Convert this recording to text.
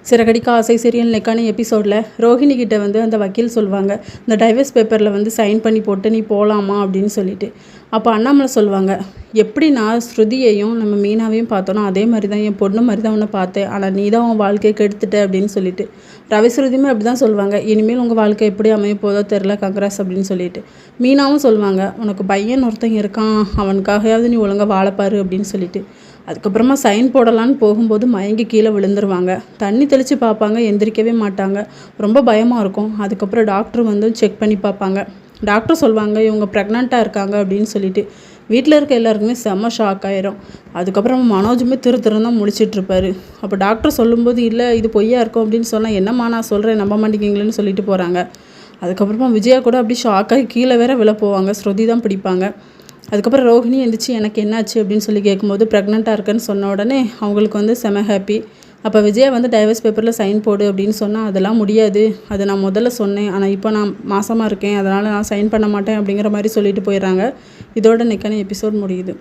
சிறகடிக்க ஆசை சீரியல் நெக்கான எபிசோடில் ரோஹிணி கிட்ட வந்து அந்த வக்கீல் சொல்லுவாங்க, இந்த டைவர்ஸ் பேப்பரில் வந்து சைன் பண்ணி போட்டு நீ போகலாமா அப்படின்னு சொல்லிட்டு. அப்போ அண்ணாமலை சொல்லுவாங்க, எப்படி நான் ஸ்ருதியையும் நம்ம மீனாவையும் பார்த்தோன்னா அதே மாதிரி தான் என் பொண்ணு மாதிரி தான் உன்னை பார்த்தேன், ஆனால் நீ தான் உன் வாழ்க்கையை கெடுத்துட்ட அப்படின்னு சொல்லிட்டு. ரவி ஸ்ருதியுமே அப்படி தான் சொல்லுவாங்க, இனிமேல் உங்கள் வாழ்க்கை எப்படி அமைய போதோ தெரில கங்க்ராஸ் அப்படின்னு சொல்லிட்டு. மீனாவும் சொல்லுவாங்க, உனக்கு பையன் ஒருத்தங்க இருக்கான், அவனுக்காகயாவது நீ ஒழுங்காக வாழப்பாரு அப்படின்னு சொல்லிட்டு. அதுக்கப்புறமா சைன் போடலான்னு போகும்போது மயங்கி கீழே விழுந்துருவாங்க. தண்ணி தெளித்து பார்ப்பாங்க, எந்திரிக்கவே மாட்டாங்க. ரொம்ப பயமாக இருக்கும். அதுக்கப்புறம் டாக்டர் வந்து செக் பண்ணி பார்ப்பாங்க. டாக்டர் சொல்லுவாங்க, இவங்க ப்ரெக்னெண்ட்டாக இருக்காங்க அப்படின்னு சொல்லிட்டு. வீட்டில் இருக்க எல்லாருக்குமே செம்ம ஷாக் ஆயிரும். அதுக்கப்புறம் மனோஜுமே தான் முழிச்சிட்ருப்பாரு. அப்போ டாக்டர் சொல்லும்போது, இல்லை இது பொய்யா இருக்கும் அப்படின்னு சொன்னால், என்னம்மா நான் சொல்கிறேன் நம்ப மாட்டேங்கிங்களேன்னு சொல்லிட்டு போகிறாங்க. அதுக்கப்புறமா விஜயா கூட அப்படி ஷாக்காகி கீழே வேற விழ போவாங்க. ஸ்ருதி தான் பிடிப்பாங்க. அதுக்கப்புறம் ரோஹிணி எழுந்திரிச்சு எனக்கு என்னாச்சு அப்படின்னு சொல்லி கேட்கும்போது ப்ரெக்னெண்ட்டாக இருக்குன்னு சொன்ன உடனே அவங்களுக்கு வந்து செம ஹாப்பி. அப்போ விஜயா வந்து டைவர்ஸ் பேப்பரில் சைன் போடு அப்படின்னு சொன்னால், அதெல்லாம் முடியாது, அதை நான் முதல்ல சொன்னேன், ஆனால் இப்போ நான் மாசமாக இருக்கேன், அதனால் நான் சைன் பண்ண மாட்டேன் அப்படிங்கிற மாதிரி சொல்லிட்டு போயிடுறாங்க. இதோட நெக்கான எபிசோட் முடியுது.